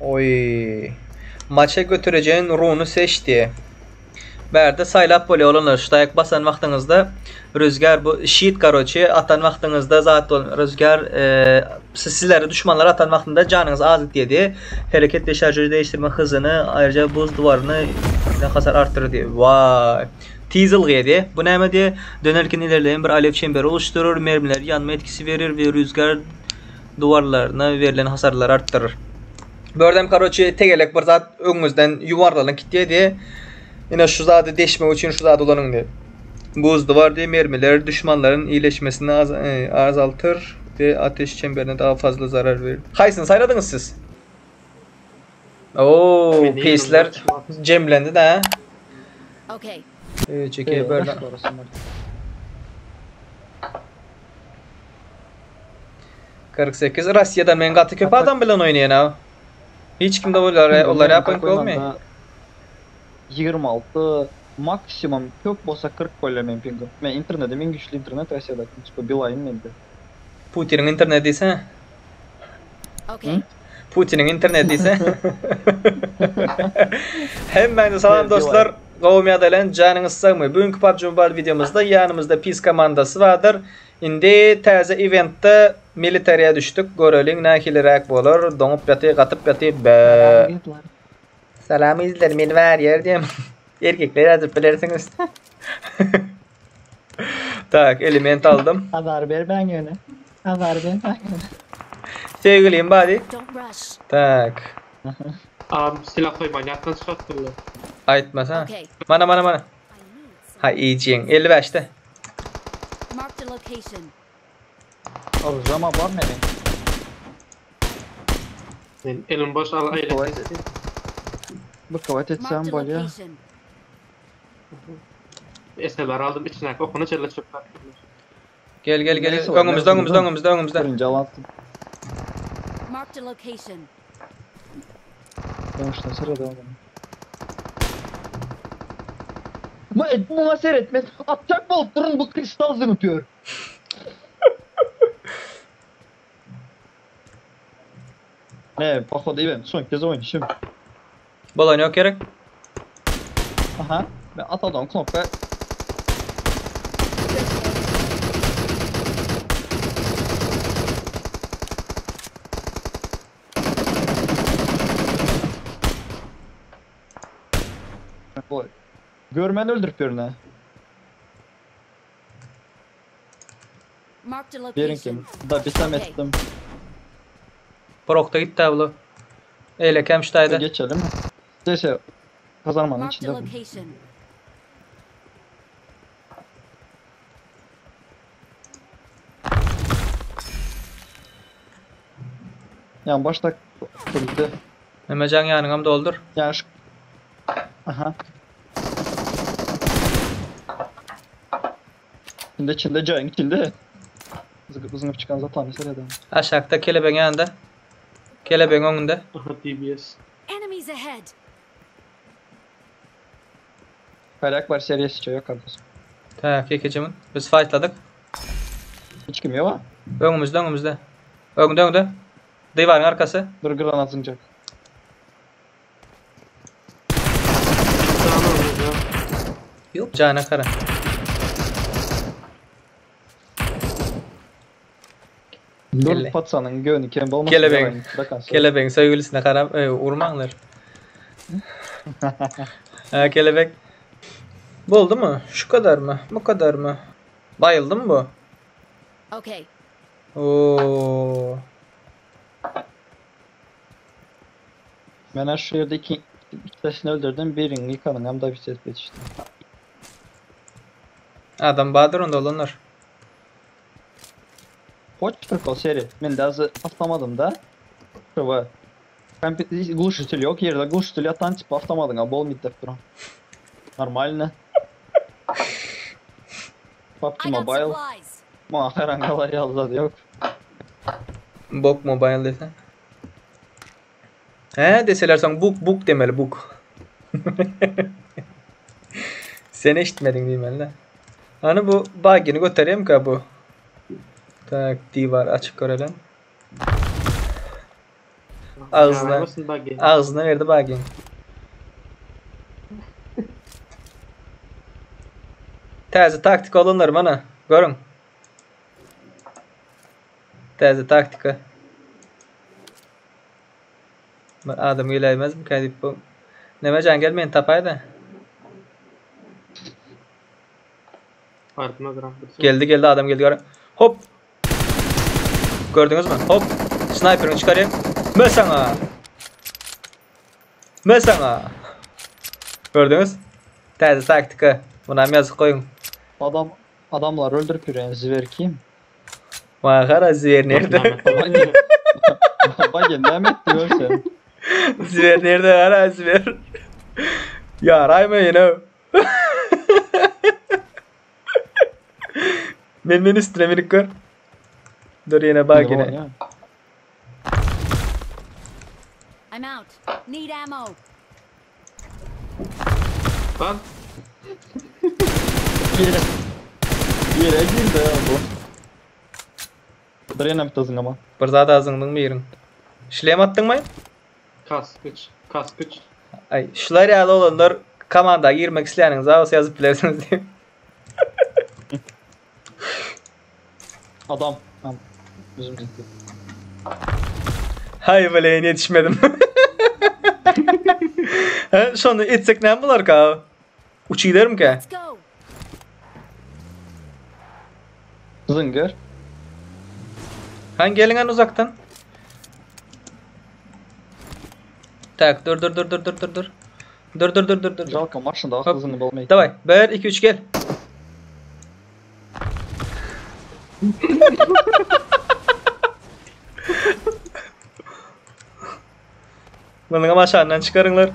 Oy. Maça götüreceğin ruhunu seçti. Berde saylap böyle olanlar. Şu dayak basan vaxtınızda rüzgar bu şiit karoçi atan vaxtınızda zat rüzgar sizleri düşmanlara atan vaxtında canınız az dedi. Hareket ve şarjörü değiştirme hızını ayrıca buz duvarını hasar arttırır diye. Vay. Teasel yedi. Bu ne diye dönerken ilerleyen bir alev çemberi oluşturur. Mermiler yanma etkisi verir ve rüzgar duvarlarına verilen hasarları arttırır. Bördem karoçi tegelek bir zat önünüzden yuvarlanıp gitti diye. Yine şu zatı deşme için şu zatı olanın diye. Buz duvar diye mermiler düşmanların iyileşmesini azaltır ve ateş çemberine daha fazla zarar verir. Haysın sayladınız siz? Oo, piece'ler cemlendi de ha. Okay. Çekiyor böyle. 48 Rusya'da men gatı köp adam bilen oynayan ha. Hiç kimde onları yapan olmuyor. 26 maksimum köp bolsa 40 koyla men pingim. Men internetim en güçlü internet Rusya'da. Tipo Beeline mende. Putin'in interneti ise. Okay. Putin'in interneti ise. Hemen salam dostlar. Qovmiya delen canınız sağmı. Bugünkü PUBG Mobile videomuzda yanımızda PIS komandası vardır. Indi taze eventde militariye düştük. Görölün nakilerek bolur. Donup yatı, qatıp yatı. Salam izler, men var yer diyem. Erkekler hazır bilirsiniz. Tak, element aldım. Azar ver ben yöne. Azar ver ben yöne. Sevgiliyim bari. Don't rush. Tak. Silah koyma, yaktan çıkarttırlar. Aytmaz ha. Okay. Mana. Ha iyicin. 55'te. Mark the location. Arıcama var ne ben? Elin boş al aile. Bu kavat etsem Mark the bol ya. location. Eseler aldım içine okunu çelle çöpler. Gel. Neyse, Önümüzde. Birinci alattım. Mark the location. Ben işte sırada oldum. Bu seyretme. Atacak mı durun bu kristal zımpıyor. Ne pochodu ben son kez oynayışım. Bolon yok gerek. Aha. Ben atadım knopka. Görmen öldürüp görüne. Mark the Verin location. kim? Da bisem Okay. ettim. Prokta gitti abla. Eyle kemştaydı. Geçelim mi? Neyse. Kazanmanın Mark the içinde bu. location. Yani başta kırıldı. Memecan yanına doldur. Yani şu... Aha. İçinde can içinde. Zıngıp çıkan zaten mesela da. Aşağıda kelebeğin yanında. Kelebeğin önünde. Aha DBS. Enemies ahead. Kayak var serisi çay yok kardeşim. Tak yekecimin. Biz fightladık. Hiç kim yok ha? Önümüzde. Önünde. Divarın arkası. Dur granat zıncak. Sağına oluyor. Yok. Cana kara. Dur patsanın göğünü kem olmasın. Kelebeğin. Kelebeğin sevgilisine kara urmanlar. Ha kelebek. Bu oldu mu? Şu kadar mı? Bu kadar mı? Bayıldı mı bu? Okay. Oo. Ben şu yerde iki tanesini öldürdüm. Birini yıkadım hem de bir ses işte. Adam Bahadır onda olanlar. Hoş prikol seri. Ben de azı atlamadım da. Şöyle. Глушитель yok yerde. Глушитель atan tip atlamadım ha. Bol middep duran. Нормально. PUBG I got Mobile. supplies. Ama herhangi yazdı yok. Bok mobile desen. He deseler sana book demeli book. Sen eşitmedin diyeyim ben de. Hani bu bagini götüreyim ki bu. Tak divar açık görelim. Ağzına. Yaramasın bagi. Ağzına verdi bagin. Təzə taktik olunlar mana. Görün. Təzə taktika. Ben adam geleymez mi kadip bu? Neme can gelmeyin tapaydı. Ardıma gram. Geldi adam geldi. Hop. Gördünüz mü? Hop. Sniper'ını çıkarayım. Mesela. Gördünüz? Təzə taktika. Buna yazık koyun. Adamlar öldürüp yürüyen ziver kim? Mahara zver nerede? Bak Mehmet diyor sen. Zver nerede? Hara zver. Ya rayma yine. Men üstüne minik gör. Dur yine bak yine. I'm out. Need ammo. Lan. Yere girdi ya bu. Dur yine bitazın ama. Bir zat ağzından mı yerin? Şlem attın mı? Kas güç. Ay, şular yalı olanlar komanda girmek isteyeniniz ağız yazıp bilersiniz diye. Adam. Bizim gitti. Hay böyle yetişmedim. Ha, şunu etsek ne bular ka? Uçuyorlar ki? Let's go. Zıngır. Hangi gelin uzaktan? Tak dur. Dur. Жалко машина daha Hop. hızını bulmayı. Давай. 1 2 3 gel. Bana maşandan çıkarınlar.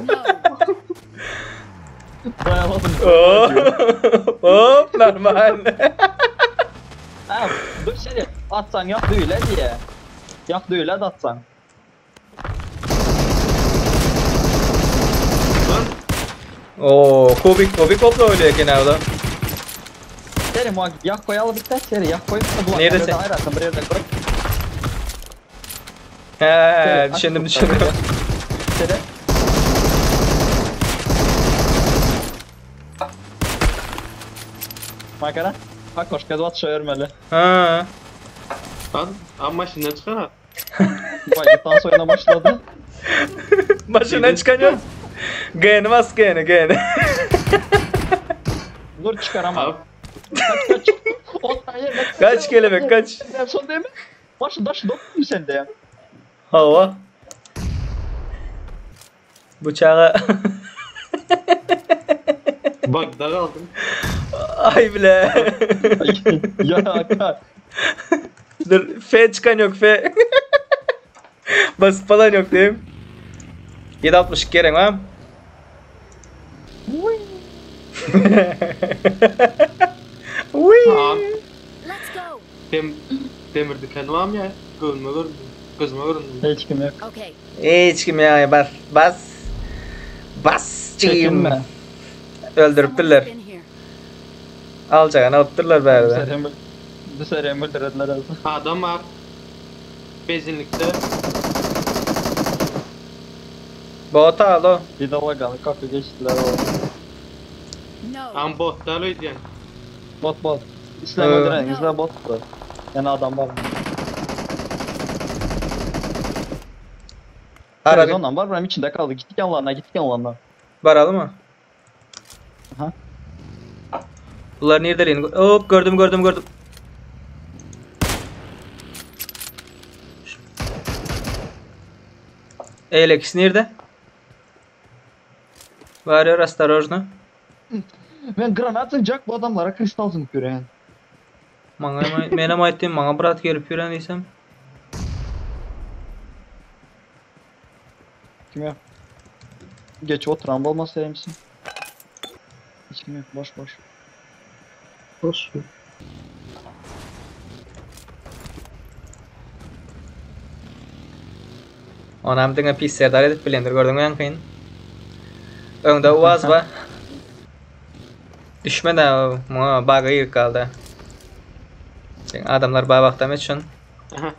No. Dayanamadım. Hop normal. Ha, dur şey atsan yap düğüle diye. Yap düğüle de atsan. Lan. Oo, kubik hopla öyle genelde. Seri muha yak koyalı bitti seri yak koyup da bulan. Neresi? Hayır atın bir yerde koy. He, düşündüm. Seri. Makara. Bak hoş geldin at şöyle. Ha. Lan. Amma şimdiden çıkar ha. Bak dans oyuna başladı. Başından çıkan yok. Gene bas gene. Dur çıkaramam. Abi. Kaç. Hayır. Kaç kelebek kaç. En son değil mi? Başında şu dokun sende ya. Hava. Bıçağı. Bak da kaldım. Ay bile. Ya akar. Dur F çıkan yok F. Basit falan yok değil mi? 7.62 gerek var mı? Uy. Abi. Let's go. Demir dükkanı var mı ya? Gözüme göründü. Hiç kim yok. Okay. Hiç kim ya bas çıkayım. Çekinme. Öldürüptüler. Someone's been here. Alacağını alıptırlar bari. Bu seri emir derediler az. Adam var. Benzinlikte. Bota al o. Bir de laganı kapı geçtiler o. No. Am botlar öyle yani. Bot. İslam öldüren güzel bottu. Yani adam var mı? Ara Televizyondan var benim içinde kaldı. Gittik yanlarına. Baralı mı? Aha. Bunlar nerede lan? Hop gördüm. Alex nerede? Varıyor осторожно. Ben granat atacak bu adamlara kristal zınıp yürüyen. Menem aytdim, maňa brat gelip ýören diýsem. Kim yok? Geç oturan olmaz sever misin? Hiç kim yok boş. Hoş. Onam diňe pis serdar edip bilendir, gördüňmi ýankyň? Öňde uwaz ba. Düşmedi o. Ma baga ýyk kaldy. Sen adamlar ba wagtam etşin. Aha.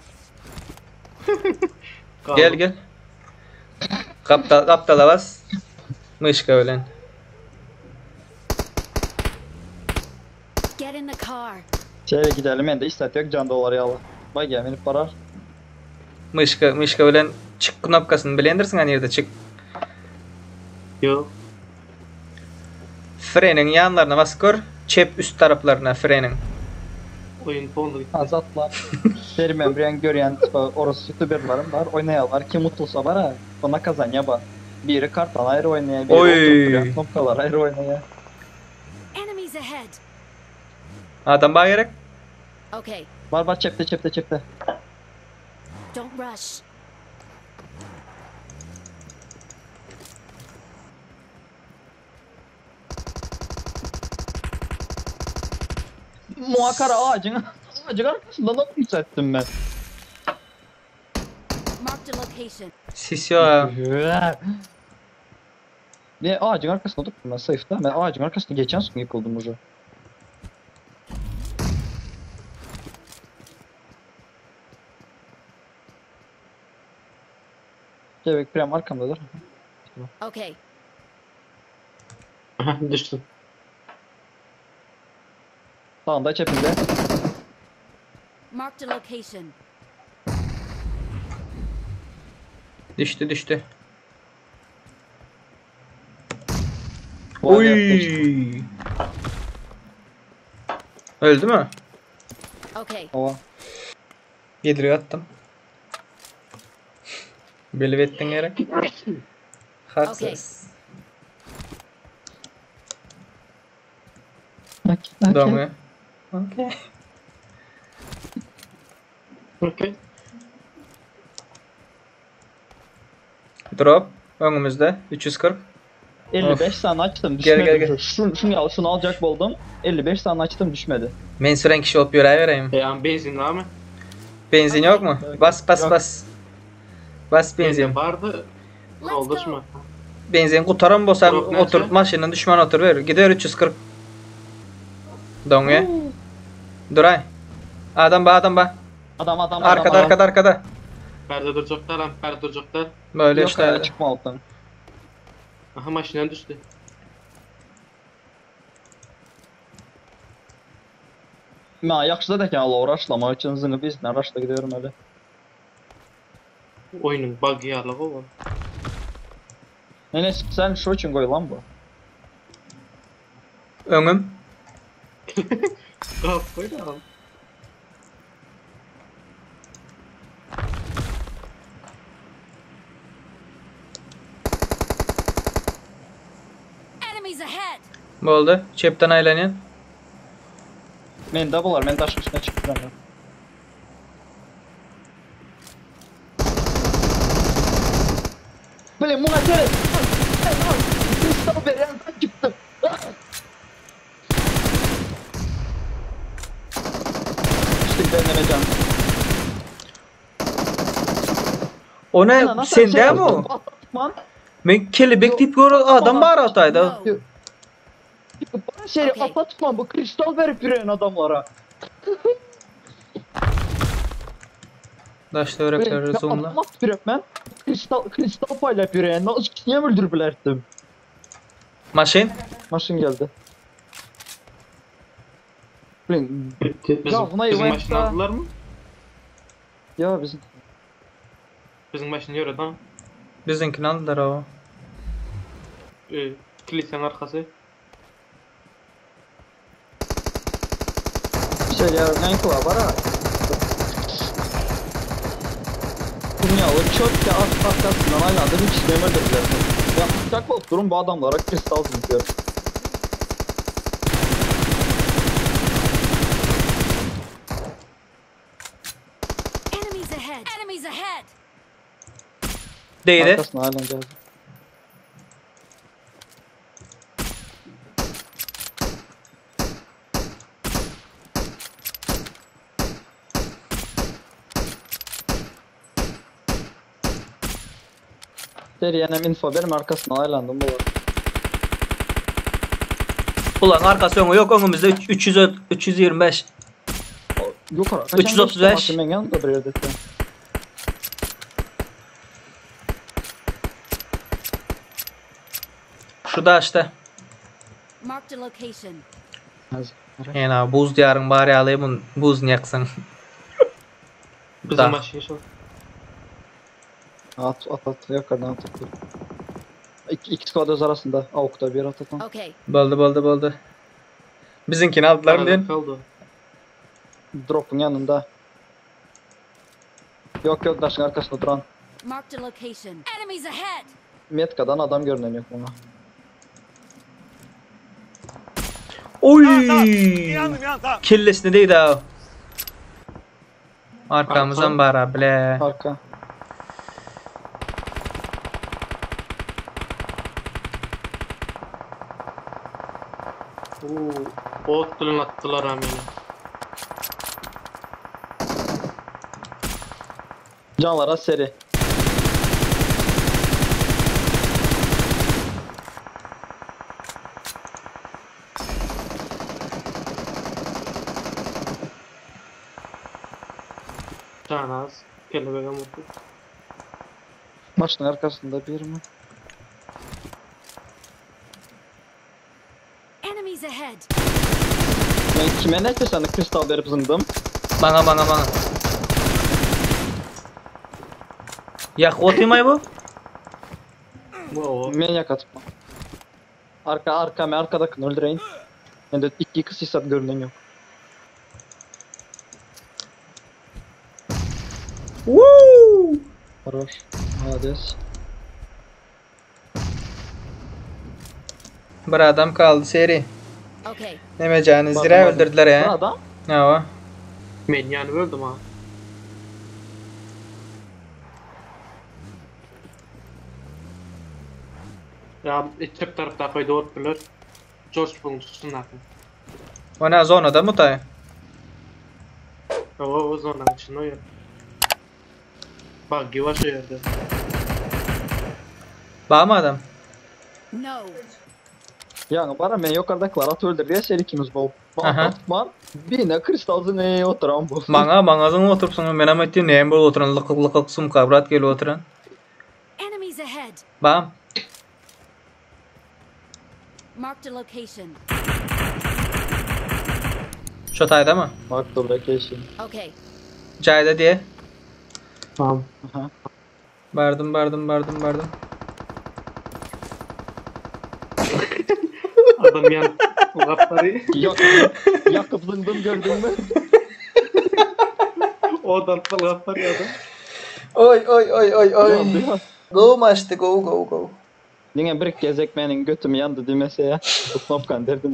Gel gel. Kaptala bas. Myşka bilen. Get in the car. Şöyle gidelim ende istat yok can doları yalı. Bak ya menip barar. Myşka bilen çık knopkasyny bilendirsiň an ýerde çık. Yok. Frenin ýanlaryna bas gör. Çep üst taraplarına frenin. Oyun fondu. Azatlar. Sermen bilen görýän orası youtuberlarım var. Oynaýarlar. Kim mutlusa bar ha. Ona kazanya ba. Biri kartdan ayrı oynaýar, biri Oy. oturup duran knopkalar ayrı oynaýar. Enemies ahead. Adam ba gerek. Okay, Var çepte. don't rush. Muhakkara ağacın arkasında nasıl yükselttim ben? Marked a location. Sis yo. Ne ağacın arkasında durdum ben sayıfta. Ben ağacın arkasında geçen son yıkıldım ucu. Evet, krem arkamdadır. Okay, Aha düştüm. Sağında çepinde. marked a location. Düştü. Bu ağacı yaptım. Oy. Öldü mü? Okay, Ova. Yediriyor attım. Belli ettin gerek. Haksız. Doğru. Okay. Okey. Drop. Önümüzde. 340. 55 saniye açtım Gel, düşmedi. gel. Şunu alacak buldum. 55 saniye açtım düşmedi. Men süren kişi olup vereyim. Am benzin var mı? Benzin yok mu? Yok. Bas. Bas benzin. Benzin vardı. Let's Oldu go. mu? Benzin kutaran bolsa Drop nerede? otur maşynyň düşman otur ver. Gider 340. Doňa. Duray. Adam ba. Adam Arkada. Perde duracaklar, perde duracaklar. Böyle Yok işte. çıkma alttan. Aha maşinden düştü. Ben yaxşı da Allah uğraşlama için zını bizden araçla gidiyorum öyle. Oyunun bug'ı yarlığı var. Enes sen şu için koy lan bu. Öňüm. Kap koy lan. Enemies ahead. Boldy. Çepden aýlanýan. Men de bular, men taşın üstüne çıktım ben. Bilin buna göre. Kristal berenden çıktım. İşte denemeyeceğim. O ne? Sende mi o? Man. Men kelebek diýip gör adam bar atayda. No. Bana şey Okey. apatman bu kristal verip yürüyen adamlara. Daşla örekler zoomla. Apatmak verip ben. Kristal paylayıp yürüyen. Niye öldürüp ilerlettim? Maşyn. Maşın geldi. Bilin. Bizim buna maşını event'ta- aldılar mı? Ya bizim. Bizim maşını yürüdü ha. Bizinkini aldylar o. Kilisenin arkası. Şey ya ne kula var ha. Dünyalı çok da arkasından aylandır hiç demediler. Ya tak olup durun bu adamlara kristal zinkiyor. Enemies ahead. Enemies ahead. Değdi. Arkasından aylanacağız. Seriyenem info benim arkasından aylandım bu var. Ulan arkası öňü yok, öňümizde 325. Yukarı. 335. Men yanında bir yerde. Şu daşda. Marked a location. Ena buz diyarın bari alayım, buz yaksın. Bizim Da. maşin şu. At yukarıdan at. İki squad arasında avukta bir at atan. Okay. Boldu. Bizinkini aldılar mı Arada diyen? kaldı. Drop'un yanında. Yok daşın arkasında duran. Marked a location. Enemies ahead. Metkadan adam görünen yok bana. Oy! Killesini deydi ha. Arkamızdan bara bile. Arka. Ot dilin attılar ameli. Canlara seri. Canaz. Kelebeğe vurdu. Maçın arkasında bir mi? Enemies ahead. Ben kime ne sen kristal verip zındım. Bana. Yak otimay bu? Bu Men yakatma. Arkadakini öldüreyim. Ben de iki kısıysat görünen yok. Woo! Хорош. Молодец. Bir adam kaldı seri. Okay. Nemecani zira öldürdüler Bu ya. adam Ya. men yani öldüm ha. Ya içip tarafta koydu otlar. George Bull'un tutusunda. Ona zonada mı tay? O zondan içinde o yer. Bak gibi şu yerde. Bağ mı adam? No. yani bana men yukarıdakiler at öldürdü ya seri ikimiz bu. Aha. Var. Bir ne kristal zını oturan bu. Bana zın oturupsun men ama ettiğin neyim bol oturan lıkık sum kabrat geli oturan. Enemies ahead. Bağım. Marked a location. Şu tayda mı? Bak dur vacation. Okay. Cayda diye. Tamam. Aha. Bardım. Adam yan lafları. Yakıp zındım gördün mü? Odan lafları adam. Oy. Biraz. Go maçtı go. Yine bir gezek benim götüm yandı demese ya. Bu knopkan derdim.